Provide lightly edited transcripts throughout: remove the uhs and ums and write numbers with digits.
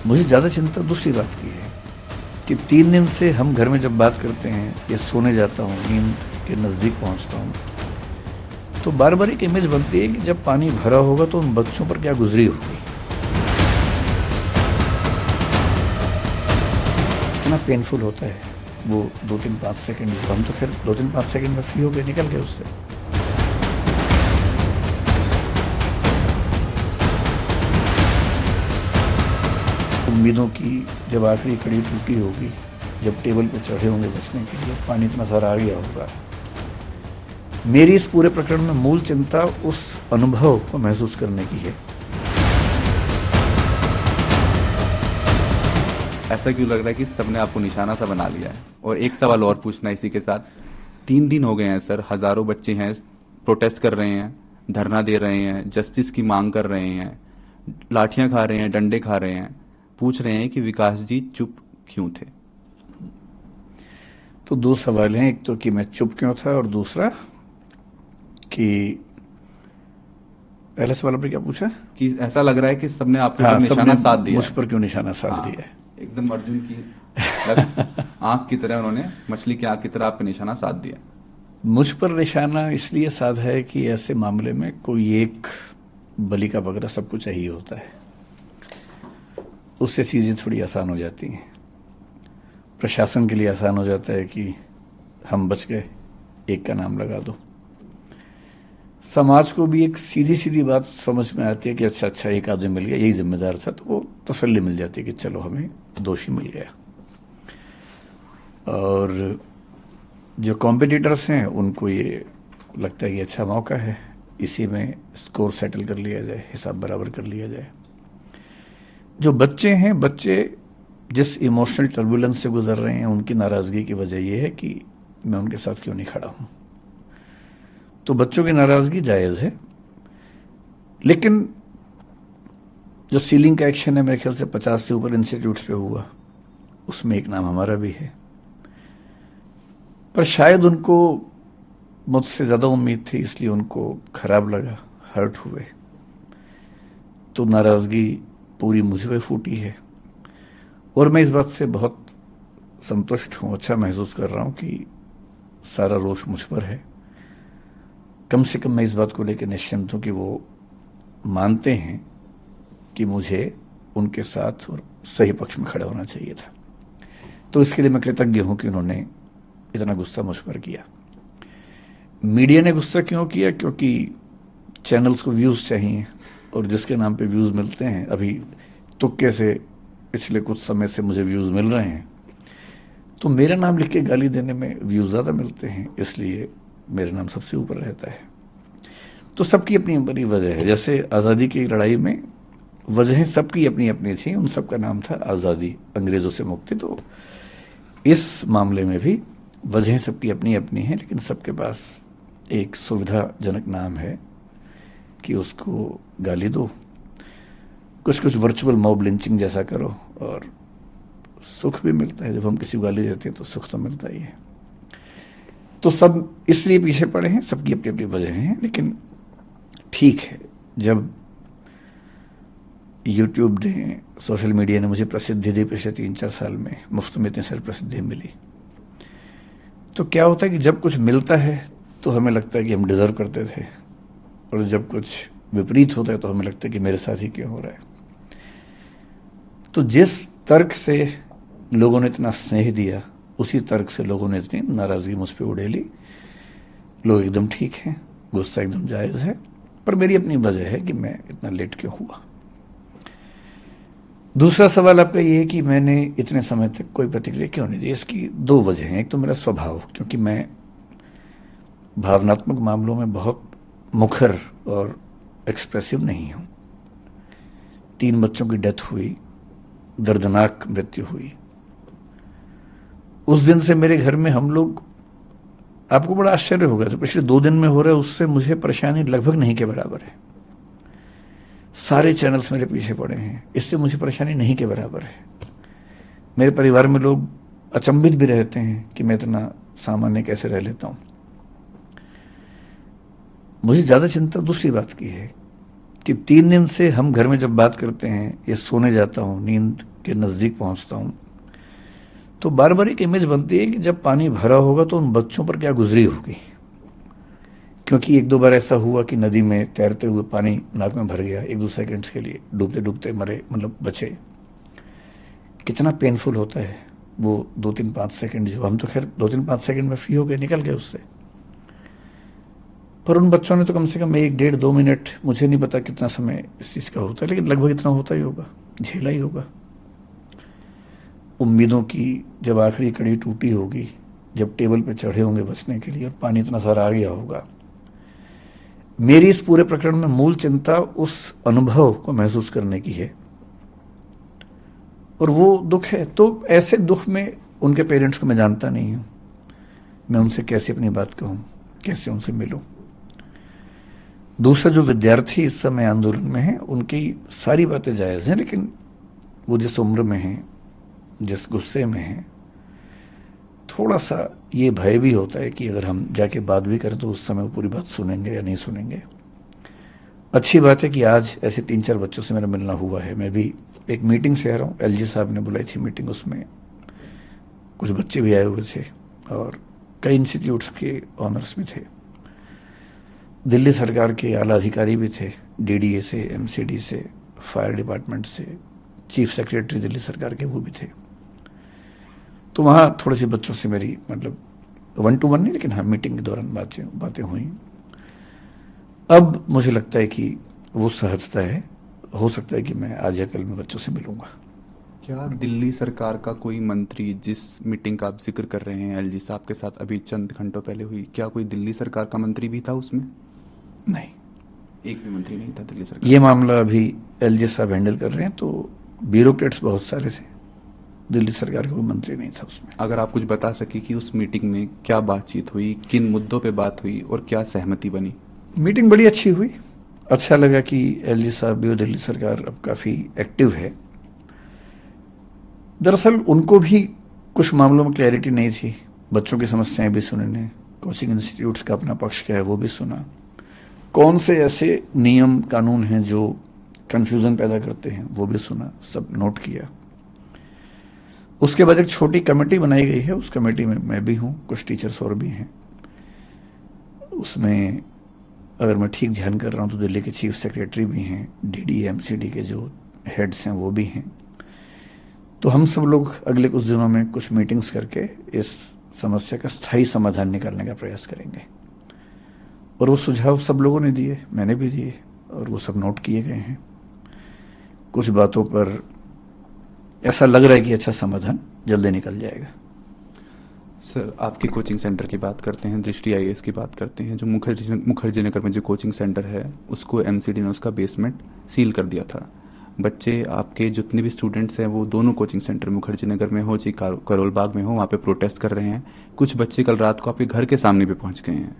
मुझे ज़्यादा चिंता दूसरी बात की है कि 3 दिन से हम घर में जब बात करते हैं या सोने जाता हूँ, नींद के नज़दीक पहुँचता हूँ, तो बार बार एक इमेज बनती है कि जब पानी भरा होगा तो उन बच्चों पर क्या गुजरी होगी। इतना पेनफुल होता है वो 2-3-5 सेकंड। हम तो खैर 2-3-5 सेकंड में फ्री हो गए, निकल गए उससे। उम्मीदों की जब आखिरी कड़ी टूटी होगी, जब टेबल पे चढ़े होंगे बचने के लिए, पानी इतना सारा आ गया होगा। मेरी इस पूरे प्रकरण में मूल चिंता उस अनुभव को महसूस करने की है। ऐसा क्यों लग रहा है कि सबने आपको निशाना सा बना लिया है? और एक सवाल और पूछना इसी के साथ, 3 दिन हो गए हैं सर, हजारों बच्चे हैं, प्रोटेस्ट कर रहे हैं, धरना दे रहे हैं, जस्टिस की मांग कर रहे हैं, लाठियां खा रहे हैं, डंडे खा रहे हैं, पूछ रहे हैं कि विकास जी चुप क्यों थे? तो 2 सवाल हैं, एक तो कि मैं चुप क्यों था और दूसरा कि पहले सवाल आपने क्या पूछा कि ऐसा लग रहा है कि सबने आपके हाँ, ऊपर निशाना साध दिया मुझ है। पर क्यों निशाना साध हाँ, दिया है। एकदम अर्जुन की आंख की तरह उन्होंने, मछली की आंख की तरह आप पे निशाना साध दिया। मुझ पर निशाना इसलिए साधा है कि ऐसे मामले में कोई एक बलि का बकरा सबको चाहिए होता है, उससे चीजें थोड़ी आसान हो जाती हैं। प्रशासन के लिए आसान हो जाता है कि हम बच गए, एक का नाम लगा दो। समाज को भी एक सीधी सीधी बात समझ में आती है कि अच्छा एक आदमी मिल गया, यही जिम्मेदार था, तो वो तसल्ली मिल जाती है कि चलो हमें दोषी मिल गया। और जो कॉम्पिटिटर्स हैं उनको ये लगता है कि अच्छा मौका है, इसी में स्कोर सेटल कर लिया जाए, हिसाब बराबर कर लिया जाए। जो बच्चे हैं, बच्चे जिस इमोशनल टर्बुलेंस से गुजर रहे हैं, उनकी नाराजगी की वजह यह है कि मैं उनके साथ क्यों नहीं खड़ा हूं। तो बच्चों की नाराजगी जायज है, लेकिन जो सीलिंग का एक्शन है मेरे ख्याल से 50 से ऊपर इंस्टीट्यूट्स पे हुआ, उसमें एक नाम हमारा भी है। पर शायद उनको मुझसे ज्यादा उम्मीद थी, इसलिए उनको खराब लगा, हर्ट हुए, तो नाराजगी पूरी मुझ पे फूटी है। और मैं इस बात से बहुत संतुष्ट हूं, अच्छा महसूस कर रहा हूं कि सारा रोष मुझ पर है। कम से कम मैं इस बात को लेकर निश्चिंत हूं कि वो मानते हैं कि मुझे उनके साथ और सही पक्ष में खड़ा होना चाहिए था। तो इसके लिए मैं कृतज्ञ हूं कि उन्होंने इतना गुस्सा मुझ पर किया। मीडिया ने गुस्सा क्यों किया? क्योंकि चैनल्स को व्यूज चाहिए, और जिसके नाम पे व्यूज मिलते हैं, अभी तुक्के से पिछले कुछ समय से मुझे व्यूज मिल रहे हैं, तो मेरा नाम लिख के गाली देने में व्यूज ज्यादा मिलते हैं, इसलिए मेरा नाम सबसे ऊपर रहता है। तो सबकी अपनी अपनी वजह है। जैसे आज़ादी की लड़ाई में वजहें सबकी अपनी अपनी थी, उन सबका नाम था आज़ादी, अंग्रेजों से मुक्ति। तो इस मामले में भी वजहें सबकी अपनी अपनी हैं, लेकिन सबके पास एक सुविधाजनक नाम है कि उसको गाली दो, कुछ कुछ वर्चुअल मॉब लिंचिंग जैसा करो, और सुख भी मिलता है। जब हम किसी को गाली देते हैं तो सुख तो मिलता ही है। तो सब इसलिए पीछे पड़े हैं, सबकी अपनी अपनी वजह हैं। लेकिन ठीक है, जब यूट्यूब ने, सोशल मीडिया ने मुझे प्रसिद्धि दी पिछले 3-4 साल में, मुफ्त में इतनी सारी प्रसिद्धि मिली, तो क्या होता है कि जब कुछ मिलता है तो हमें लगता है कि हम डिजर्व करते थे, और जब कुछ विपरीत होता है तो हमें लगता है कि मेरे साथ ही क्यों हो रहा है। तो जिस तर्क से लोगों ने इतना स्नेह दिया, उसी तर्क से लोगों ने इतनी नाराजगी मुझ पर उड़ेली। लोग एकदम ठीक हैं, गुस्सा एकदम जायज है, पर मेरी अपनी वजह है कि मैं इतना लेट क्यों हुआ। दूसरा सवाल आपका ये है कि मैंने इतने समय तक कोई प्रतिक्रिया क्यों नहीं दी। इसकी 2 वजह हैं। एक तो मेरा स्वभाव, क्योंकि मैं भावनात्मक मामलों में बहुत मुखर और एक्सप्रेसिव नहीं हूं। 3 बच्चों की डेथ हुई, दर्दनाक मृत्यु हुई, उस दिन से मेरे घर में हम लोग, आपको बड़ा आश्चर्य होगा, तो पिछले 2 दिन में हो रहा है उससे मुझे परेशानी लगभग नहीं के बराबर है। सारे चैनल्स मेरे पीछे पड़े हैं, इससे मुझे परेशानी नहीं के बराबर है। मेरे परिवार में लोग अचंभित भी रहते हैं कि मैं इतना सामान्य कैसे रह लेता हूं। मुझे ज्यादा चिंता दूसरी बात की है कि 3 दिन से हम घर में जब बात करते हैं या सोने जाता हूं, नींद के नज़दीक पहुंचता हूं तो बार बार एक इमेज बनती है कि जब पानी भरा होगा तो उन बच्चों पर क्या गुजरी होगी। क्योंकि एक दो बार ऐसा हुआ कि नदी में तैरते हुए पानी नाक में भर गया, एक दो सेकंड्स के लिए डूबते डूबते मरे, मतलब बचे। कितना पेनफुल होता है वो 2-3-5 सेकंड, जो हम तो खैर 2-3-5 सेकंड में फ्री हो गए, निकल गए उससे। पर उन बच्चों ने तो कम से कम 1-1.5-2 मिनट, मुझे नहीं पता कितना समय इस चीज का होता है, लेकिन लगभग इतना होता ही होगा, झेला ही होगा। उम्मीदों की जब आखिरी कड़ी टूटी होगी, जब टेबल पे चढ़े होंगे बचने के लिए और पानी इतना सारा आ गया होगा। मेरी इस पूरे प्रकरण में मूल चिंता उस अनुभव को महसूस करने की है, और वो दुख है। तो ऐसे दुख में उनके पेरेंट्स को मैं जानता नहीं हूं, मैं उनसे कैसे अपनी बात कहूं, कैसे उनसे मिलूं। दूसरा, जो विद्यार्थी इस समय आंदोलन में हैं, उनकी सारी बातें जायज हैं, लेकिन वो जिस उम्र में हैं, जिस गुस्से में हैं, थोड़ा सा ये भय भी होता है कि अगर हम जाके बात भी करें तो उस समय वो पूरी बात सुनेंगे या नहीं सुनेंगे। अच्छी बात है कि आज ऐसे 3-4 बच्चों से मेरा मिलना हुआ है। मैं भी एक मीटिंग से आ रहा हूँ, एलजी साहब ने बुलाई थी मीटिंग, उसमें कुछ बच्चे भी आए हुए थे और कई इंस्टीट्यूट्स के ऑनर्स भी थे, दिल्ली सरकार के आला अधिकारी भी थे, डीडीए से, एमसीडी से, फायर डिपार्टमेंट से, चीफ सेक्रेटरी दिल्ली सरकार के वो भी थे। तो वहाँ थोड़े से बच्चों से मेरी, मतलब 1-to-1 नहीं, लेकिन हाँ मीटिंग के दौरान बातें हुई। अब मुझे लगता है कि वो सहजता है, हो सकता है कि मैं आज या कल में बच्चों से मिलूंगा। क्या दिल्ली सरकार का कोई मंत्री, जिस मीटिंग का आप जिक्र कर रहे हैं एलजी साहब के साथ अभी चंद घंटों पहले हुई, क्या कोई दिल्ली सरकार का मंत्री भी था उसमें? नहीं, एक भी मंत्री नहीं था दिल्ली सरकार। ये मामला अभी एलजी साहब हैंडल कर रहे हैं, तो ब्यूरोक्रेट्स बहुत सारे थे, दिल्ली सरकार का कोई मंत्री नहीं था उसमें। अगर आप कुछ बता सके कि उस मीटिंग में क्या बातचीत हुई, किन मुद्दों पे बात हुई और क्या सहमति बनी? मीटिंग बड़ी अच्छी हुई, अच्छा लगा कि एलजी साहब भी और दिल्ली सरकार अब काफी एक्टिव है। दरअसल उनको भी कुछ मामलों में क्लैरिटी नहीं थी, बच्चों की समस्याएं भी सुनी ने, कोचिंग इंस्टीट्यूट्स का अपना पक्ष क्या है वो भी सुना, कौन से ऐसे नियम कानून हैं जो कंफ्यूजन पैदा करते हैं वो भी सुना, सब नोट किया। उसके बाद एक छोटी कमेटी बनाई गई है, उस कमेटी में मैं भी हूं, कुछ टीचर्स और भी हैं। उसमें अगर मैं ठीक ध्यान कर रहा हूं तो दिल्ली के चीफ सेक्रेटरी भी हैं, डीडी एमसीडी के जो हेड्स हैं वो भी हैं। तो हम सब लोग अगले कुछ दिनों में कुछ मीटिंग्स करके इस समस्या का स्थायी समाधान निकालने का प्रयास करेंगे। और वो सुझाव सब लोगों ने दिए, मैंने भी दिए, और वो सब नोट किए गए हैं। कुछ बातों पर ऐसा लग रहा है कि अच्छा समाधान जल्दी निकल जाएगा। सर, आपके कोचिंग सेंटर की बात करते हैं, दृष्टि आईएएस की बात करते हैं। जो मुखर्जी नगर में जो कोचिंग सेंटर है, उसको एमसीडी ने उसका बेसमेंट सील कर दिया था। बच्चे, आपके जितने भी स्टूडेंट्स हैं, वो दोनों कोचिंग सेंटर मुखर्जी नगर में हो चाहे करोल बाग में हो, वहाँ पे प्रोटेस्ट कर रहे हैं। कुछ बच्चे कल रात को आपके घर के सामने पे पहुँच गए हैं।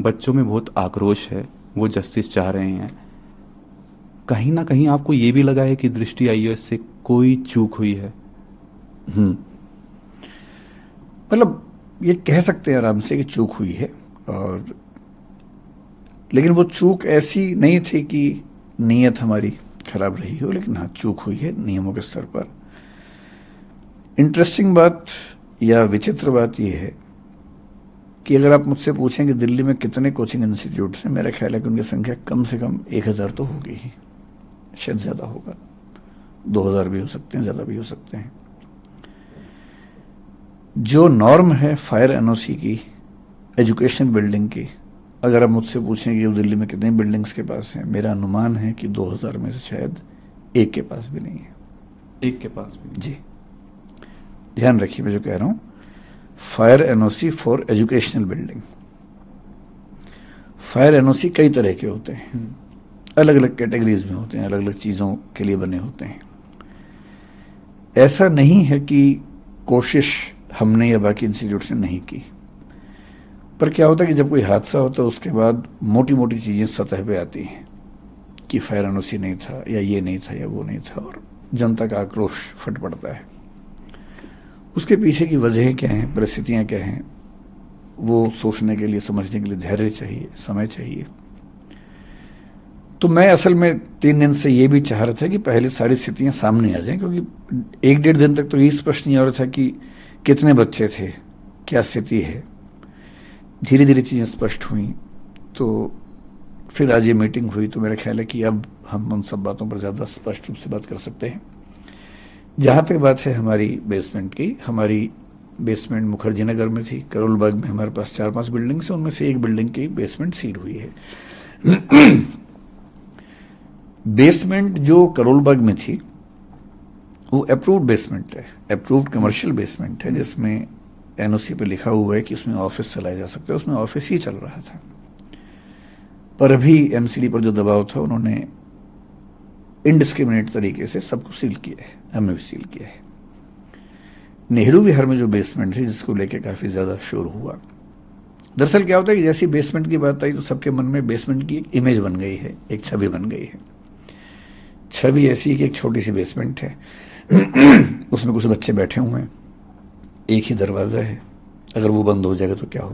बच्चों में बहुत आक्रोश है, वो जस्टिस चाह रहे हैं। कहीं ना कहीं आपको ये भी लगा है कि दृष्टि आईएएस से कोई चूक हुई है? मतलब ये कह सकते हैं आराम से कि चूक हुई है, और लेकिन वो चूक ऐसी नहीं थी कि नीयत हमारी खराब रही हो, लेकिन हाँ चूक हुई है नियमों के स्तर पर। इंटरेस्टिंग बात या विचित्र बात यह है कि अगर आप मुझसे पूछें कि दिल्ली में कितने कोचिंग इंस्टीट्यूट्स हैं, मेरा ख्याल है कि उनकी संख्या कम से कम 1000 तो होगी ही, शायद ज्यादा होगा, 2000 भी हो सकते हैं, ज्यादा भी हो सकते हैं। जो नॉर्म है फायर एनओसी की, एजुकेशन बिल्डिंग की, अगर आप मुझसे पूछें कि दिल्ली में कितनी बिल्डिंग्स के पास हैं, मेरा अनुमान है कि 2000 में से शायद एक के पास भी नहीं है। एक के पास भी? जी, ध्यान रखिए मैं जो कह रहा हूं, fire NOC for educational building. Fire NOC कई तरह के होते हैं, अलग अलग कैटेगरीज में होते हैं, अलग अलग चीजों के लिए बने होते हैं। ऐसा नहीं है कि कोशिश हमने या बाकी इंस्टीट्यूट्स ने नहीं की, पर क्या होता है कि जब कोई हादसा होता है उसके बाद मोटी मोटी चीजें सतह पे आती हैं कि फायर एनओसी नहीं था, या ये नहीं था, या वो नहीं था, और जनता का आक्रोश फट पड़ता है। उसके पीछे की वजहें क्या हैं, परिस्थितियां क्या हैं, वो सोचने के लिए, समझने के लिए धैर्य चाहिए, समय चाहिए। तो मैं असल में 3 दिन से ये भी चाह रहा था कि पहले सारी स्थितियां सामने आ जाएं, क्योंकि 1-1.5 दिन तक तो ये स्पष्ट नहीं हो रहा था कि कितने बच्चे थे, क्या स्थिति है। धीरे धीरे चीज़ें स्पष्ट हुई, तो फिर आज ये मीटिंग हुई, तो मेरा ख्याल है कि अब हम उन सब बातों पर ज़्यादा स्पष्ट रूप से बात कर सकते हैं। जहाँ तक बात है हमारी बेसमेंट की, हमारी बेसमेंट मुखर्जी नगर में थी। करोल बाग में हमारे पास 4-5 बिल्डिंग्स हैं, उनमें से एक बिल्डिंग की बेसमेंट सील हुई है। बेसमेंट जो करोल बाग में थी वो अप्रूव्ड बेसमेंट है, अप्रूव्ड कमर्शियल बेसमेंट है, जिसमें एनओसी पे लिखा हुआ है कि उसमें ऑफिस चलाया जा सकता है। उसमें ऑफिस ही चल रहा था, पर अभी एमसीडी पर जो दबाव था उन्होंने इनडिस्क्रिमिनेट तरीके से सबको सील किया है, हमें भी सील किया है। नेहरू विहार में जो बेसमेंट थी, जिसको लेके काफी ज्यादा शोर हुआ, दरअसल क्या होता है कि जैसी बेसमेंट की बात आई तो सबके मन में बेसमेंट की एक इमेज बन गई है, एक छवि बन गई है। छवि ऐसी है कि एक छोटी सी बेसमेंट है, उसमें कुछ बच्चे बैठे हुए हैं, एक ही दरवाजा है, अगर वो बंद हो जाएगा तो क्या होगा।